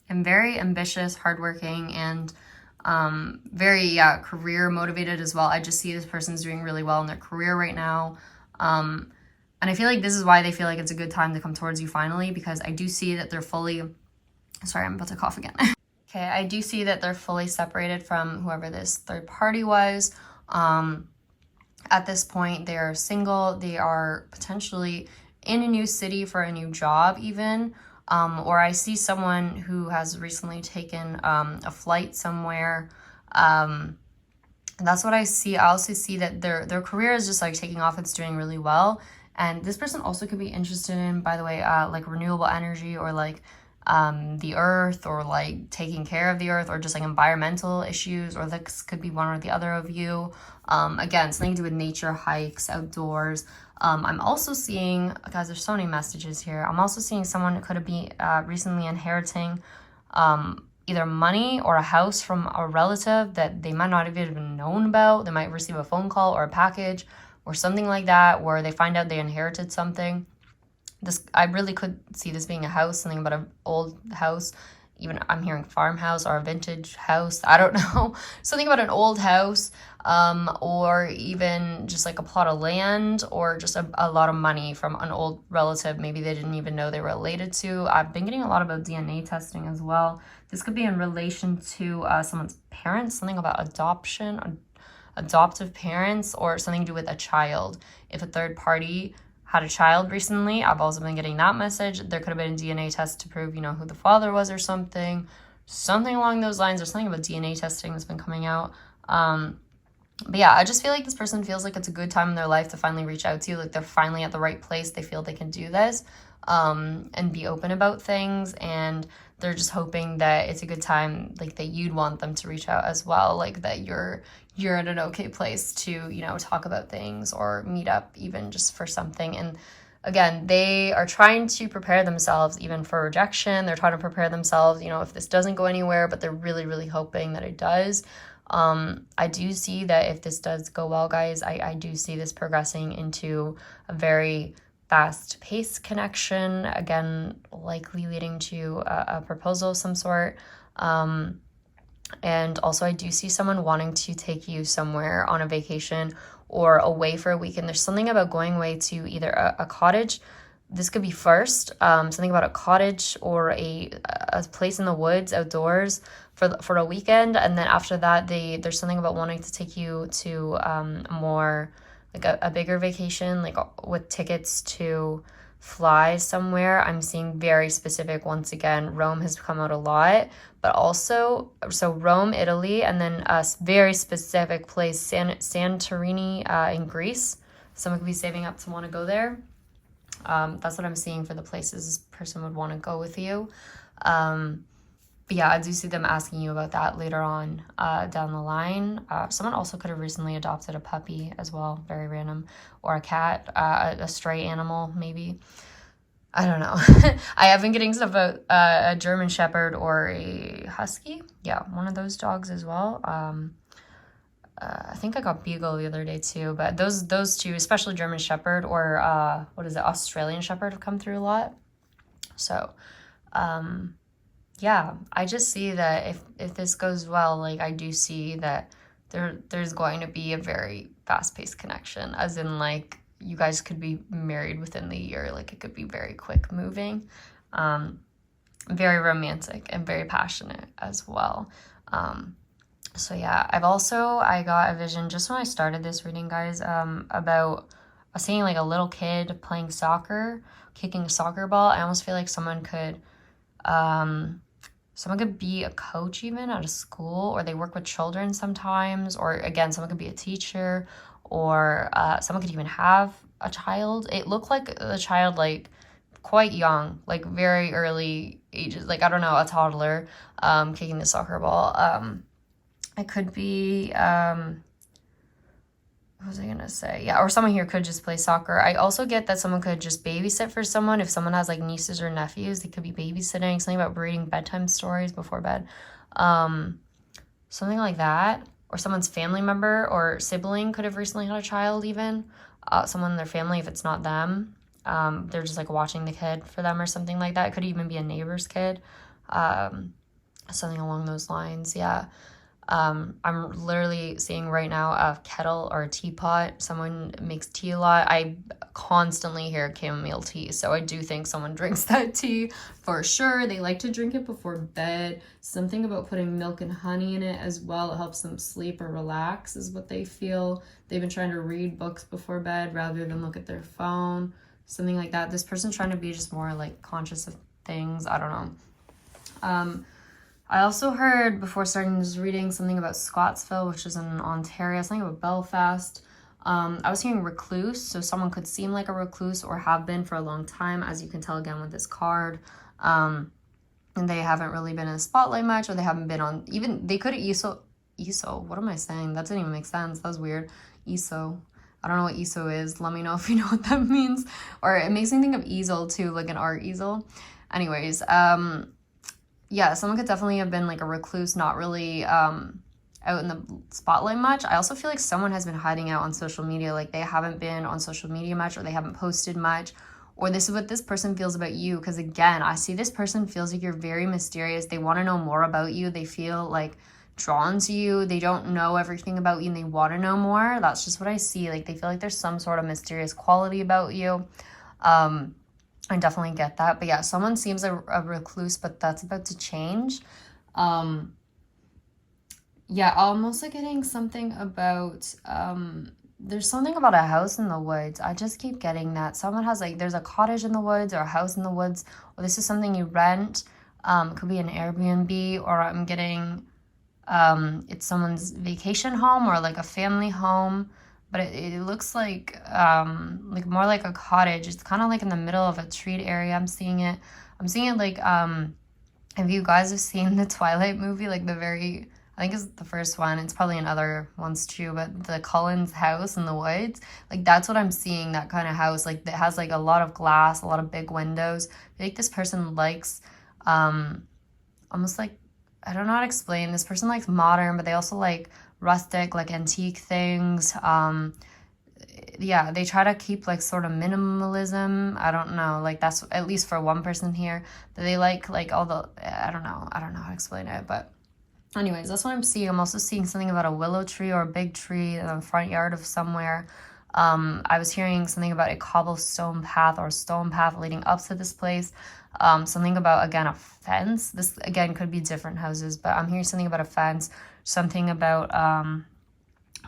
and very ambitious, hardworking, and very career motivated as well. I just see this person's doing really well in their career right now. And I feel like this is why they feel like it's a good time to come towards you finally, because I do see that they're fully, sorry, I'm about to cough again. Okay, I do see that they're fully separated from whoever this third party was. At this point, they are single. They are potentially in a new city for a new job even. Or I see someone who has recently taken a flight somewhere. That's what I see. I also see that their career is just like taking off. It's doing really well. And this person also could be interested in, by the way, like renewable energy, or like the earth, or like taking care of the earth, or just like environmental issues, or this could be one or the other of you. Again, something to do with nature, hikes, outdoors. I'm also seeing, guys, there's so many messages here. I'm also seeing someone could be recently inheriting either money or a house from a relative that they might not have even known about. They might receive a phone call or a package or something like that, where they find out they inherited something. I really could see this being a house, something about an old house. Even I'm hearing farmhouse or a vintage house. I don't know. Something about an old house, or even just like a plot of land, or just a lot of money from an old relative. Maybe they didn't even know they were related to. I've been getting a lot about DNA testing as well. This could be in relation to someone's parents, something about adoption, adoptive parents, or something to do with a child. If a third party had a child recently, I've also been getting that message. There could have been a DNA test to prove, who the father was, or something along those lines, or something about DNA testing that's been coming out. But yeah, I just feel like this person feels like it's a good time in their life to finally reach out to you. Like they're finally at the right place. They feel they can do this, and be open about things. And they're just hoping that it's a good time, like that you'd want them to reach out as well. Like that you're in an okay place to, talk about things or meet up even just for something. And again, they are trying to prepare themselves even for rejection. They're trying to prepare themselves, if this doesn't go anywhere, but they're really, really hoping that it does. I do see that if this does go well, guys, I do see this progressing into a very fast-paced connection, again, likely leading to a proposal of some sort. And also I do see someone wanting to take you somewhere on a vacation or away for a weekend. There's something about going away to either a cottage. This could be first, something about a cottage or a place in the woods outdoors for a weekend. And then after that, there's something about wanting to take you to more like a bigger vacation, like with tickets to fly somewhere. I'm seeing very specific. Once again, Rome has come out a lot, but also, so Rome, Italy, and then a very specific place, Santorini in Greece. Someone could be saving up to want to go there. That's what I'm seeing for the places this person would want to go with you. But yeah, I do see them asking you about that later on down the line. Someone also could have recently adopted a puppy as well, very random, or a cat, a stray animal maybe. I don't know. I have been getting stuff about a German Shepherd or a Husky. Yeah, one of those dogs as well. I think I got Beagle the other day too, but those two, especially German Shepherd or Australian Shepherd, have come through a lot. So, yeah, I just see that if this goes well, like I do see that there's going to be a very fast-paced connection, as in like you guys could be married within the year. Like it could be very quick moving, very romantic and very passionate as well. So yeah, I got a vision just when I started this reading, guys, about seeing like a little kid playing soccer, kicking a soccer ball. I almost feel like someone could be a coach even at a school, or they work with children sometimes, or again, someone could be a teacher, or someone could even have a child. It looked like the child like quite young, like very early ages, like I don't know, a toddler kicking the soccer ball. It could be, what was I gonna say? Yeah, or someone here could just play soccer. I also get that someone could just babysit for someone. If someone has like nieces or nephews, they could be babysitting. Something about reading bedtime stories before bed. Something like that. Or someone's family member or sibling could have recently had a child even. Someone in their family, if it's not them. They're just like watching the kid for them or something like that. It could even be a neighbor's kid. Something along those lines, yeah. I'm literally seeing right now a kettle or a teapot. Someone makes tea a lot. I constantly hear chamomile tea, so I do think someone drinks that tea for sure. They like to drink it before bed. Something about putting milk and honey in it as well. It helps them sleep or relax is what they feel. They've been trying to read books before bed rather than look at their phone. Something like that. This person's trying to be just more like conscious of things. I don't know. I also heard before starting this reading something about Scottsville, which is in Ontario, something about Belfast. I was hearing recluse, so someone could seem like a recluse or have been for a long time, as you can tell again with this card. and they haven't really been in the spotlight much, or they haven't been on, even, they could have ESO, what am I saying? That didn't even make sense. That was weird. ESO. I don't know what ESO is. Let me know if you know what that means. Or it makes me think of easel too, like an art easel. Anyways, yeah, someone could definitely have been like a recluse, not really out in the spotlight much. I also feel like someone has been hiding out on social media, like they haven't been on social media much, or they haven't posted much, or this is what this person feels about you. Because again, I see this person feels like you're very mysterious. They want to know more about you. They feel like drawn to you. They don't know everything about you and they want to know more. That's just what I see. Like they feel like there's some sort of mysterious quality about you. I definitely get that. But yeah, someone seems a recluse, but that's about to change. Yeah, I'm also getting something about, there's something about a house in the woods. I just keep getting that. Someone has like, there's a cottage in the woods or a house in the woods, or this is something you rent. It could be an Airbnb, or I'm getting, it's someone's vacation home or like a family home. But it looks like more like a cottage. It's kind of like in the middle of a treed area. I'm seeing it like, if you guys have seen the Twilight movie, like I think it's the first one. It's probably in other ones too, but the Cullen's house in the woods, like that's what I'm seeing, that kind of house. Like that has like a lot of glass, a lot of big windows. I think this person likes, almost like, I don't know how to explain. This person likes modern, but they also like rustic, like antique things. Yeah, they try to keep like sort of minimalism. I don't know, like that's at least for one person here, that they like all the, I don't know how to explain it, but anyways, that's what I'm seeing. I'm also seeing something about a willow tree or a big tree in the front yard of somewhere. I was hearing something about a cobblestone path or a stone path leading up to this place. Something about, again, a fence. This, again, could be different houses, but I'm hearing something about a fence. Something about,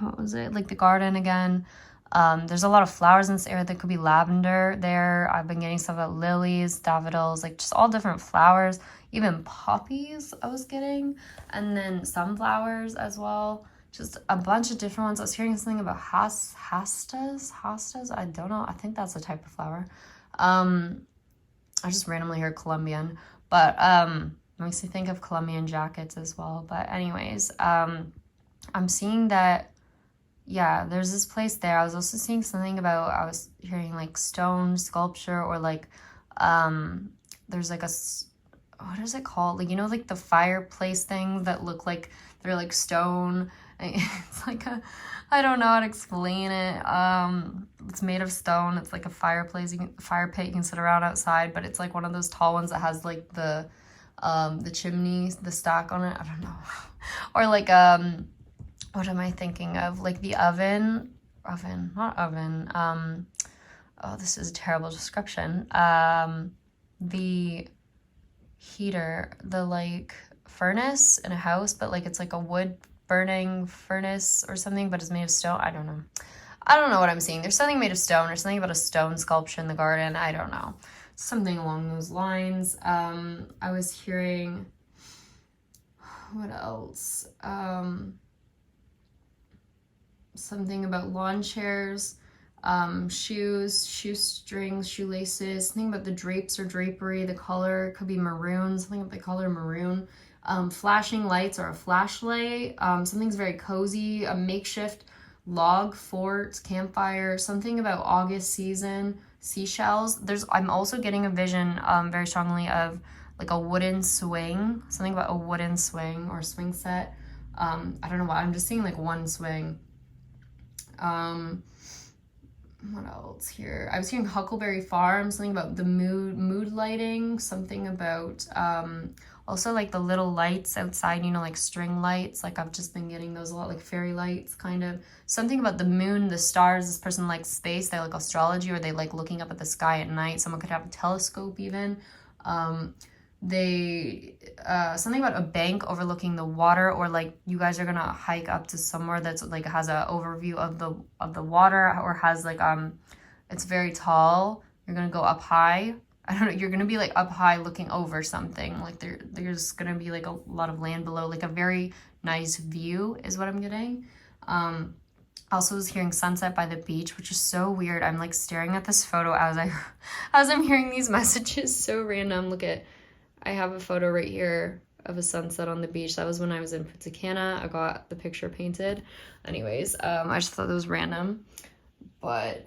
what was it? Like the garden again. There's a lot of flowers in this area. There could be lavender there. I've been getting stuff about lilies, daffodils, like just all different flowers. Even poppies I was getting. And then sunflowers as well. Just a bunch of different ones. I was hearing something about hostas. I don't know. I think that's a type of flower. I just randomly heard Colombian. But makes me think of Colombian jackets as well. But anyways, I'm seeing that, yeah, there's this place there. I was also seeing something about, I was hearing like stone sculpture, or like, there's like what is it called? Like, you know, like the fireplace things that look like they're like stone. It's like I don't know how to explain it. It's made of stone. It's like a fireplace, fire pit you can sit around outside, but it's like one of those tall ones that has like the chimney, the stack on it. I don't know. Or like, what am I thinking of? Like the not oven. Oh, this is a terrible description. The heater, the like furnace in a house, but like it's like a wood burning furnace or something, but it's made of stone. I don't know what I'm seeing. There's something made of stone, or something about a stone sculpture in the garden. I don't know. Something along those lines. I was hearing, what else? Something about lawn chairs, shoes, shoestrings, shoelaces, something about the drapes or drapery, the color could be maroon, something about the color maroon, flashing lights or a flashlight, something's very cozy, a makeshift log fort, campfire, something about August season, seashells. I'm also getting a vision very strongly of like a wooden swing, something about a wooden swing or swing set. I don't know why, I'm just seeing like one swing. What else here? I was hearing Huckleberry Farm, something about the mood lighting, something about also like the little lights outside, you know, like string lights. Like I've just been getting those a lot, like fairy lights kind of. Something about the moon, the stars. This person likes space. They like astrology, or they like looking up at the sky at night. Someone could have a telescope even. Something about a bank overlooking the water, or like you guys are gonna hike up to somewhere that's like has a overview of the water, or has like it's very tall. You're gonna go up high. I don't know, you're gonna be like up high looking over something. Like there's gonna be like a lot of land below, like a very nice view is what I'm getting. Also was hearing sunset by the beach, which is so weird. I'm like staring at this photo as I'm hearing these messages. So random. Look at I have a photo right here of a sunset on the beach. That was when I was in Punta Cana. I got the picture painted. Anyways, I just thought that was random. But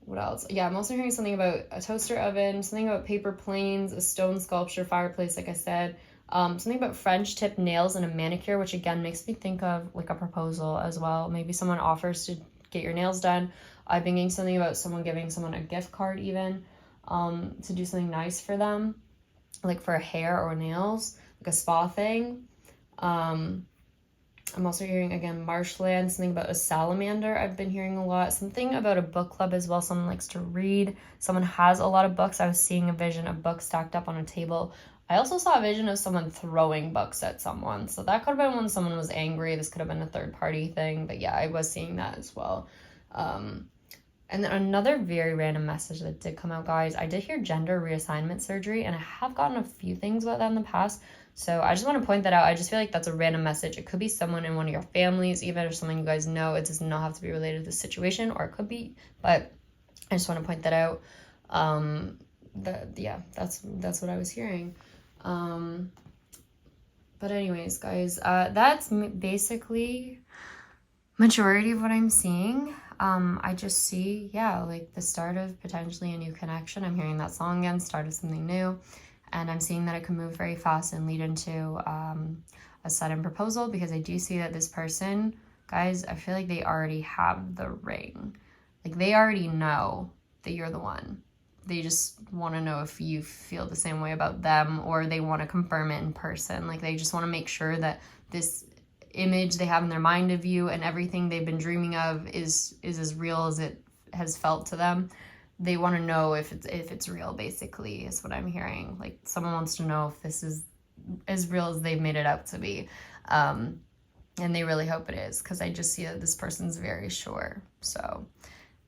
what else? Yeah, I'm also hearing something about a toaster oven, something about paper planes, a stone sculpture fireplace, like I said. Something about French tip nails and a manicure, which again makes me think of like a proposal as well. Maybe someone offers to get your nails done. I've been getting something about someone giving someone a gift card even to do something nice for them, like for hair or nails, like a spa thing. I'm also hearing, again, marshland, something about a salamander. I've been hearing a lot. Something about a book club as well. Someone likes to read. Someone has a lot of books. I was seeing a vision of books stacked up on a table. I also saw a vision of someone throwing books at someone. So that could have been when someone was angry. This could have been a third-party thing. But yeah, I was seeing that as well. And then another very random message that did come out, guys. I did hear gender reassignment surgery, and I have gotten a few things about that in the past. So I just want to point that out. I just feel like that's a random message. It could be someone in one of your families, even if someone you guys know. It does not have to be related to the situation, or it could be, but I just want to point that out. Yeah, that's what I was hearing. But anyways, guys, that's basically majority of what I'm seeing. I just see, yeah, like the start of potentially a new connection. I'm hearing that song again, start of something new. And I'm seeing that it can move very fast and lead into a sudden proposal, because I do see that this person, guys, I feel like they already have the ring. Like they already know that you're the one. They just want to know if you feel the same way about them, or they want to confirm it in person. Like they just want to make sure that this image they have in their mind of you and everything they've been dreaming of is as real as it has felt to them. They want to know if it's real, basically, is what I'm hearing. Like someone wants to know if this is as real as they've made it out to be. And they really hope it is, because I just see that this person's very sure. So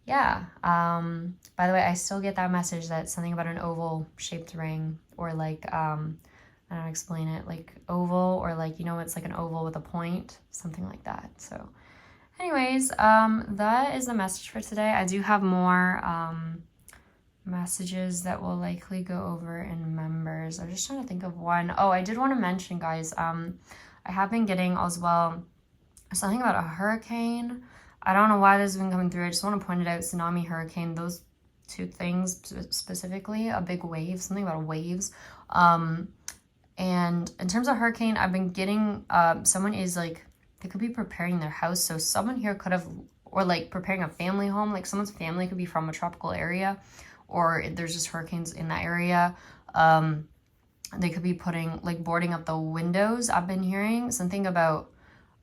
yeah. By the way, I still get that message that something about an oval shaped ring, or like I don't know, explain it, like oval, or like, you know, it's like an oval with a point, something like that. So anyways, that is the message for today. I do have more messages that will likely go over in members. I'm just trying to think of one. Oh, I did want to mention, guys, I have been getting as well something about a hurricane. I don't know why this has been coming through. I just want to point it out. Tsunami, hurricane, those two things specifically. A big wave, something about waves. And in terms of hurricane, I've been getting, someone is like, they could be preparing their house. So someone here could have, or like preparing a family home, like someone's family could be from a tropical area, or there's just hurricanes in that area. They could be putting, like boarding up the windows. I've been hearing something about,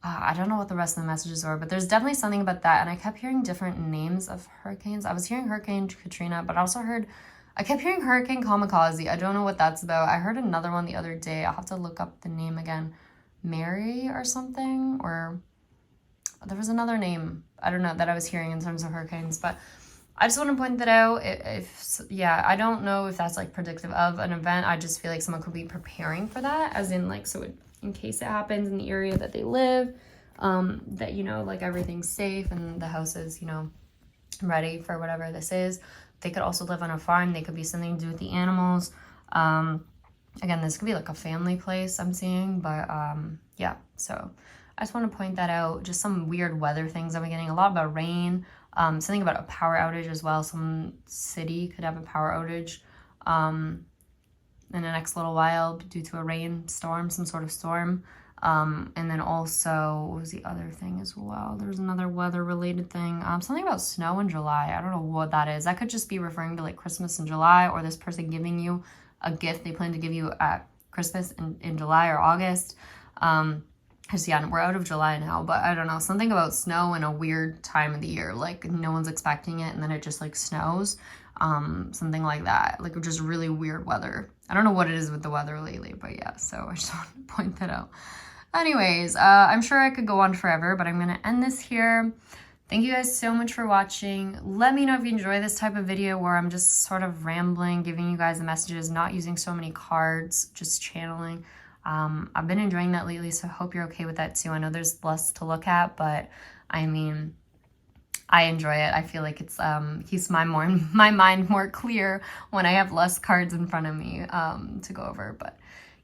I don't know what the rest of the messages are, but there's definitely something about that. And I kept hearing different names of hurricanes. I was hearing Hurricane Katrina, but I also heard, I kept hearing Hurricane Kamikaze. I don't know what that's about. I heard another one the other day. I'll have to look up the name again. Mary or something, or there was another name, I don't know, that I was hearing in terms of hurricanes. But I just want to point that out. Yeah, I don't know if that's like predictive of an event. I just feel like someone could be preparing for that, as in like, so in case it happens in the area that they live, that, you know, like everything's safe and the house is, you know, ready for whatever this is. They could also live on a farm. They could be something to do with the animals. Again, this could be like a family place I'm seeing, but yeah, so I just want to point that out. Just some weird weather things. I'm getting a lot about rain, something about a power outage as well. Some city could have a power outage in the next little while due to a rainstorm, some sort of storm. And then also, what was the other thing as well? There's another weather-related thing. Something about snow in July. I don't know what that is. That could just be referring to like Christmas in July, or this person giving you a gift they plan to give you at Christmas in July or August. Because yeah, we're out of July now, but I don't know, something about snow in a weird time of the year, like no one's expecting it and then it just like snows, something like that, like just really weird weather. I don't know what it is with the weather lately, but yeah, so I just want to point that out. Anyways, I'm sure I could go on forever, but I'm gonna end this here. Thank you guys so much for watching. Let me know if you enjoy this type of video where I'm just sort of rambling, giving you guys the messages, not using so many cards, just channeling. I've been enjoying that lately, so I hope you're okay with that too. I know there's less to look at, but I mean, I enjoy it. I feel like it's keeps my mind more clear when I have less cards in front of me to go over. But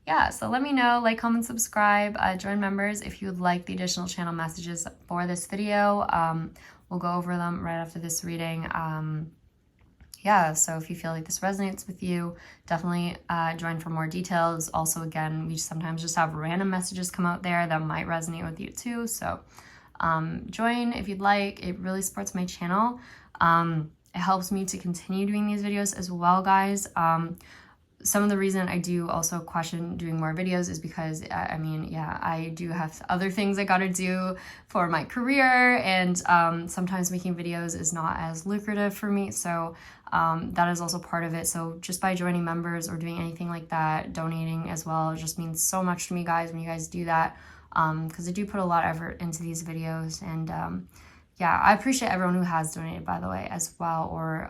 yeah, so let me know, like, comment, subscribe, join members if you would like the additional channel messages for this video. We'll go over them right after this reading. Yeah, so if you feel like this resonates with you, definitely join for more details. Also, again, we sometimes just have random messages come out there that might resonate with you too. So join if you'd like. It really supports my channel. It helps me to continue doing these videos as well, guys. Some of the reason I do also question doing more videos is because, I mean, yeah, I do have other things I gotta do for my career, and sometimes making videos is not as lucrative for me, so that is also part of it. So just by joining members or doing anything like that, donating as well, it just means so much to me, guys, when you guys do that, because I do put a lot of effort into these videos. And yeah, I appreciate everyone who has donated, by the way, as well, or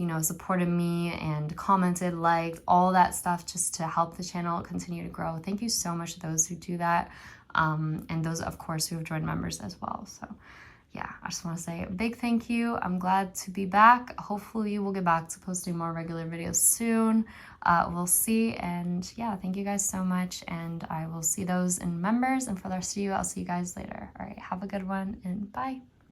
you know, supported me and commented, liked, all that stuff just to help the channel continue to grow. Thank you so much to those who do that, and those, of course, who have joined members as well. So yeah, I just want to say a big thank you. I'm glad to be back. Hopefully we'll get back to posting more regular videos soon. We'll see. And yeah, thank you guys so much, and I will see those in members, and for the rest of you, I'll see you guys later. All right, have a good one, and bye.